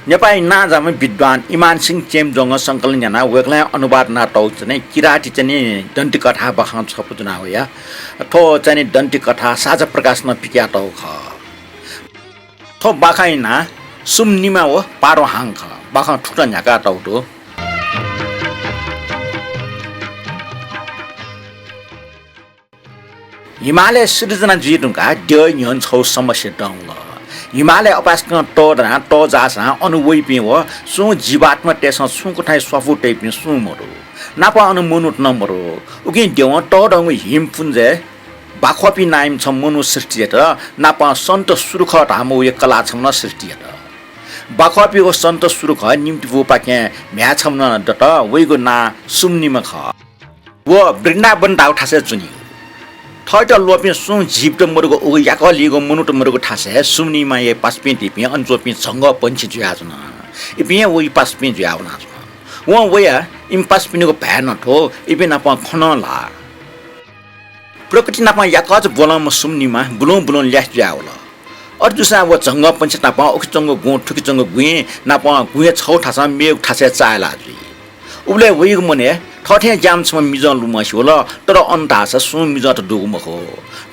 नेपाली नाजामा विद्वान इमान सिंह चेमजोंगा संकलन जना वेगला अनुवाद नाटौ चाहिँ किराती चाहिँ दन्ती कथा बखान छप जना हो या थो चाहिँ दन्ती कथा साझा प्रकाश न पिक्याटौ ख थो बाखाइना सुमनिमा हो पारो हाङ ख बाखा ठुटा न्याका टौटो हिमालय सृजना जिटुका ड्य न्यन छौ समस्या डंग हिमालय अपास्क टोडना टोजासा अनुवै पिव सु जीवात्मा टेस सुकुठाइ स्वाफु टेपि सु मरो नापा अनु मुनुट नम्बरो उकि देव टोडंग हिम पुन्जे बाखपि नाइम छ मनु सृष्टि त नापा सन्त सुरुख धामो एक कला छम न सृष्टि त बाखपि ओ सन्त सुरुख निम्ति वो पाके म्या छम न दत वैगो ना सुमनिमा ख वो वृन्दावन दाउ ठासे चुनि थर्ट लोपि सु जीव मरुको उ याकलिगो मनुट मरुको ठासे सुमनिमा ये पासपि टिपि अनचोपि झंग पंछि जुयाजन इपि वइ पासपि जुयावना व वया इम पासपिनको भ्यान ठो इपि नप खनला प्रकृति नप याकज बोलम सुमनिमा बुलुं बुलुं ल्यास जुयावला अर्जुसा व झंग पंछि नप ओखचंग गु ठुकिचंग गुए नप गुए छौ ठासा मेग ठासे चायला जु उले वइ मने थथे जामसम मिजन लुमसि होला तर अन्तास सु मिज त दुगुमखो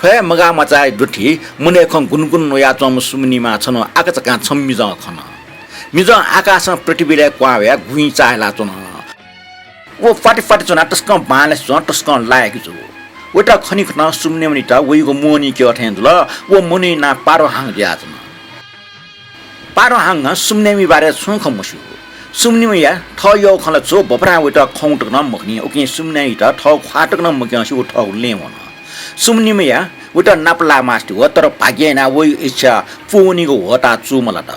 फे मगा मचाइ दुठी मुने खं गुनगुन नया चम सुमनिमा छन आकाचका छम मिज खन मिज आकाश पृथ्वीले क्वावे गुइ चाहला चन वो फाटी फाटी चना टस्क बाले टस्क लायक छु वटा खनि खन सुमनिमनि त वइगो मोनी के अथेन ल वो मुनि ना पारो हाङ ज्या चन पारो हाङ सुमनिमि बारे सुख मसु सुमनिमा या थ यो खला छो बपरा वटा खौटक न मखनी ओके सुमनै त थ ख्वाटक न मक्यासी उ थ लेवन सुमनिमा या वटा नापला मास्टि हो तर भाग्यना वइ इच्छा पुनिको होता चुमला त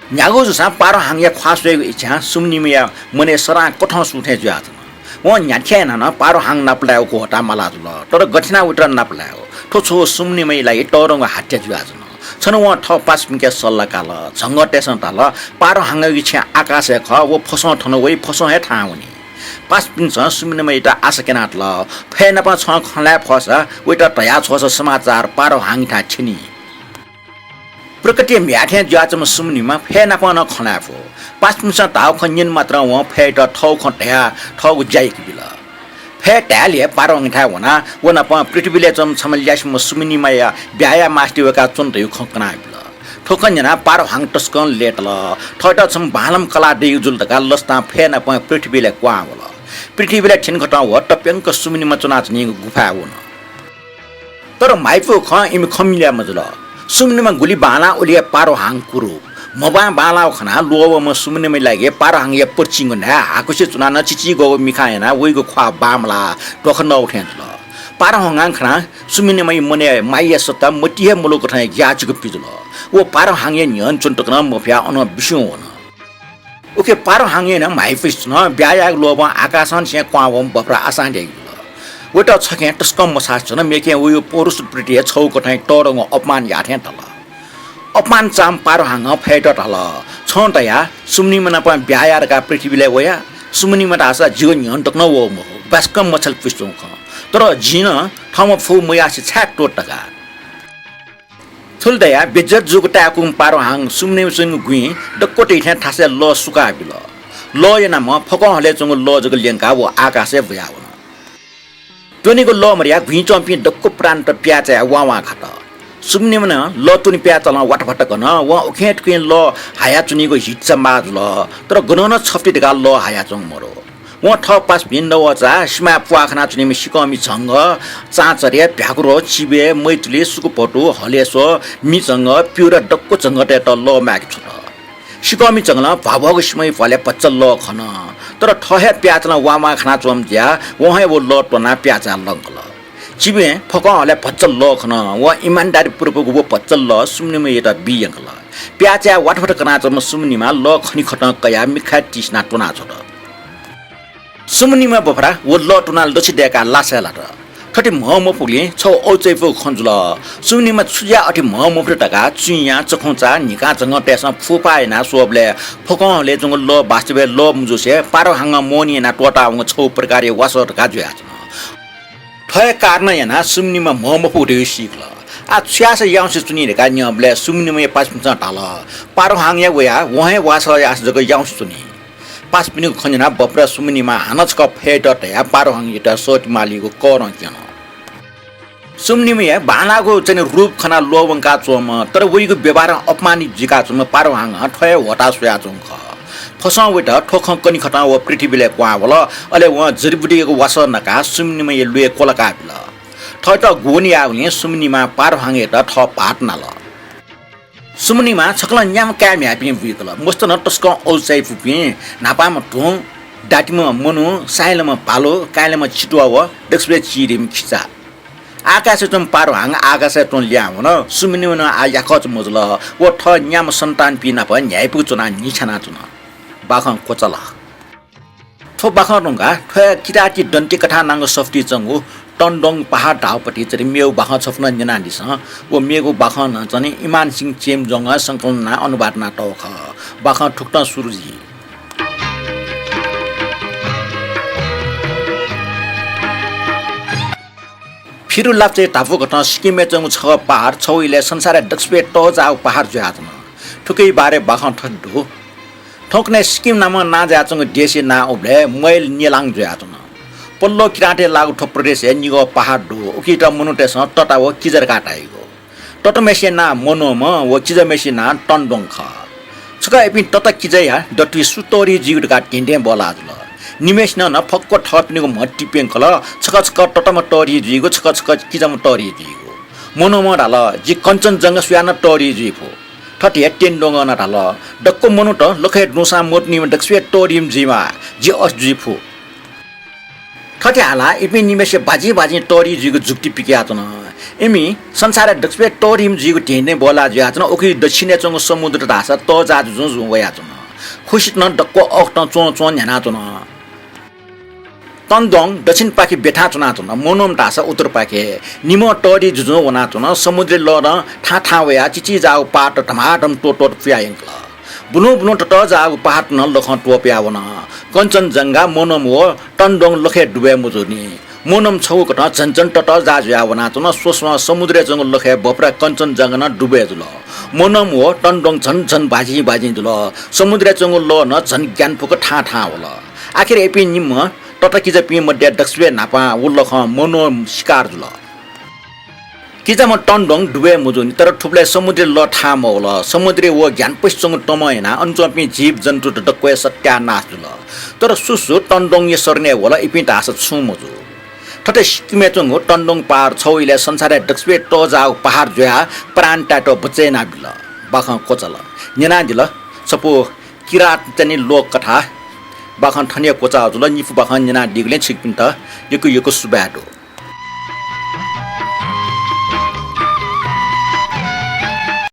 न्यागो जसा पारो हाङया ख्वासएको इच्छा सुमनिमा या मने सरा कठ सुथे ज्या व न्याख्यान न पारो हाङ नापलाको होता मला ल तर गठिना वटा नापलायो ठो छो सुमनिमै टरंग हाट्या ज्या छन व ठ पासमिके सल्ला काल झंग टेसन ताल पारो हाङगी छ आकाश ख वो फसो ठन वइ फसो हे ठाउनी पासपिन छ सुमिनमा इटा आसकेनाट ल फेन प छ खला फस वइटा तया छ समाचार पारो हाङ ठा छिनी प्रकृति म्याथे ज्याचम सुमिनमा फेन प न खला फो पासपिन छ ताउ खन्यन मात्र व फेट ठौ खट्या ठौ जाइक बिल फे ट्याले पारो अंगठा वना वना प पृथ्वीले चम छमल्यास म सुमिनिमा या ब्याया मास्टिवका चन्त यु खकना बिल ठोकन जना पारो हाङ टस्कन लेटल ठट छम भालम कला दे जुल तका लस्ता फेन प पृथ्वीले क्वावल पृथ्वीले छिन खटा व टप्यंक सुमिनिमा चनाच नि गुफा वन तर माइफो ख इम खमिल्या मजल सुमिनिमा गुली बाला ओलिया पारो हाङ कुरु मबा बाला खना लोव म सुमिनिमा लागे पारो हाङ या पर्चिङ ना हाकुसे चुना न चिची गो मिखायना वइगो ख्वा बामला टखन उठेन ल पारो हाङ खना सुमिनिमा मने माइया सत्ता मटिहे मुलुक ठाय ग्याचको पिजल वो पारो हाङ या नियन चुन्टकन मफ्या अन बिसो वन ओके पारो हाङ या न माइफिस न ब्याया लोव आकाशन से क्वावम बफ्रा आसान दे वटा छके टस्कम मसास न मेके वयो पुरुष प्रिटिए छौ कठाय टरंग अपमान याथे तल अपमान चाम पारो हाङ फेट तल छन तया सुमनिमा न प ब्यायारका पृथ्वीले वया सुमनिमा आशा जीवन हन्तक न वो म बस्कम मछल पिस्तौ ख तर जिन थम फु मयासी छाक टोटका थुलदया बेजर जुगटा कुम पारो हाङ सुमनिमा संग गुइ डक्कोटे थे ठासे ल सुका बिल ल यना म फक हले चंग ल जग लेंका वो आकाशे भयावन तोनीको ल मरिया गुइ चम्पि डक्को प्रान्त प्याचा वावा खट सुमनिमा न ल तुनि प्याचल वाटफटक न व ओखेट के ल हाया चुनीको हिच्चा माज ल तर गनन छफ्टी दगा ल हाया चंग मरो व ठ पास भिन्न वचा स्मा पुआखना चुनी मिसिकमी झंग चाचरे भ्याकुरो चिबे मैतुले सुकुपटु हलेसो मिचंग प्युरा डक्को चंगटे त ल माग छु सिकमी चंगला भावग स्मै फले पच्चल ल खन तर ठहे प्याचला वामा खना चम ज्या वहे वो ल टना प्याचा लंकल चिबे फक हले पच्चल ल खन व इमानदारी पूर्वक वो पच्चल ल सुमनिमा एटा बियंकल प्याचा वाटफट कना चम सुमनिमा ल खनि खट कया मिखा तिसना टना छ सुमनिमा बफरा वो ल टना लछि देका लासेला र ठटी महम पुगले छौ औचैफो खन्जुल सुमनिमा छुया अठि महम टका चुया चखौचा निका जंग टेसा फुपायना सोबले फकले जंग ल वास्तवे ल मुजुसे पारो हाङ मोनी ना टोटा व छौ प्रकारले वासर का जुया ठय कारण याना सुमनिमा महम पुगले सिकल आ छ्यास याउँछ चुनी का न्यबले सुमनिमे 5% ढाला पारो हाङया वया वहे वास यास जग याउँछ चुनी 5 खञ्जना बप्रा Sumnima हानचक fate yeah Paro हाङया short मालीको Karan can सुमनिमे बानाको चाहिँ रूप खना लोवंका चोम तर वइको व्यवहार अपमानित जिका चोम पारो हाङ ठय वटा सोया चोङ फसा वेट ठोख कनि खटा व पृथ्वीले क्वावल अले व जरिबुटीको वास नका सुमनिमे लुए कोलका बिल ठट गोनी आउने सुमनिमा पारो हाङे त ठ पाट नाल सुमनिमा छकल न्याम काम ह्यापी विकल मस्त न टस्क औसाइ फुपी नापामा ठों डाटीमा मनु साइलमा पालो काइलेमा छिटुवा व डेक्सले चिरिम खिचा आकाश चम पारो हाङ आकाश टोन ल्याउ न सुमनिमा न आ याखच मजल व ठ न्याम सन्तान पिना प न्यायपु चुना निछाना चुना बाखं कोचला थो बाखं रंगा ठ किराती दन्त्य कथा नांग सफ्टी चंगु टन्डोङ पहाड ढाउपट्टि चाहिँ मेउ बाखं छफ्न न्यनादिस व मेगु बाखं चाहिँ इमान सिंह चेमजोंगा संकलना अनुवाद नाटक बाखं ठुक्न सुरुजी फिरु लाप्चे टापु घटना सिक्किमे चंगु छ पहाड छौइले संसार डक्सपे ट जाउ पहाड ज्यातमा ठुकै बारे बाखं ठड्डु ठोक्ने सिक्किम नाम ना जाचंग देशे ना उब्ले मैल निलाङ ज्यातमा पल्लो किराटे लागु ठो प्रदेश निगो पहाड डो उकिट मनुटेस टटा व किजर काटाइगो टट मेसिना मनोम व किज मेसिना टन्डोङ ख छका एपि टट किजया डटु सुतोरी जिउड का टिन्डे बलाजल निमेश न फक्को ठपनिको मट्टी पेंकल छका छका टटम टरी जिगो छका छका किजम टरी जिगो मनोम डाल जि कञ्चनजंगा सुयान टरी जिफो ठट हेटेन्डोङ न डाल डक्को मनुट लखे डोसा मोटनी डक्सवे टोरिम जिमा जि असजिफो ठटे हाला इपि निमेसे बाजी बाजी टोरी जिगो जुक्ति पिक्यातन एमी संसार डक्सपे टोरिम जिगो टेने बोला ज्यातन ओकि दक्षिणे चंग समुद्र दासा त जाजु जुजु वयातन खुसित न डक्को अक्ट चो चो न्यानातन तन्दोङ दक्षिण पाके बेठा चुनातन मोनोम दासा उत्तर पाके निमो टोरी जुजु वनातन समुद्र लर ठा ठा वया चिची जाउ पाट टमाटम टोटो फ्यायंकल बुनु बुनु टट जाउ पहाड न लख टोप्यावन कञ्चनजंगा मोनम हो टन्डोङ लखे डुबे मुजुनी मोनम छौ कट झन्झन टट जाजुयावना तुन सोस्मा समुद्र जंग लखे बप्रा कञ्चनजंगा न डुबे जुल मोनम हो टन्डोङ झन झन बाजी बाजी जुल समुद्र जंग ल न झन ज्ञानपुक ठा ठा होला आखिर एपि निम टट किज पि मध्ये दक्सवे नापा उल्लख मोनम शिकार जुल किजम टन्डोङ डुबे मुजुनी तर ठुप्ले समुद्र ल ठाम होला समुद्र व ज्ञान पैसँग टमयना अञ्चपि जीव जन्तु डक्वे सत्यानाश जुल तर सुसु टन्डोङ ये सर्ने होला इपि दास छु मुजु ठटे सिक्किमे चंगु टन्डोङ पार छौइले संसार डक्सवे ट जाउ पहाड ज्या प्राण टाटो बचेना बिल बाखं कोचल नेना दिल सपो किरात तनि लोक कथा बाखं ठने कोचा जुल निफु बाखं नेना दिगले छिकपिन त यको सुबाडो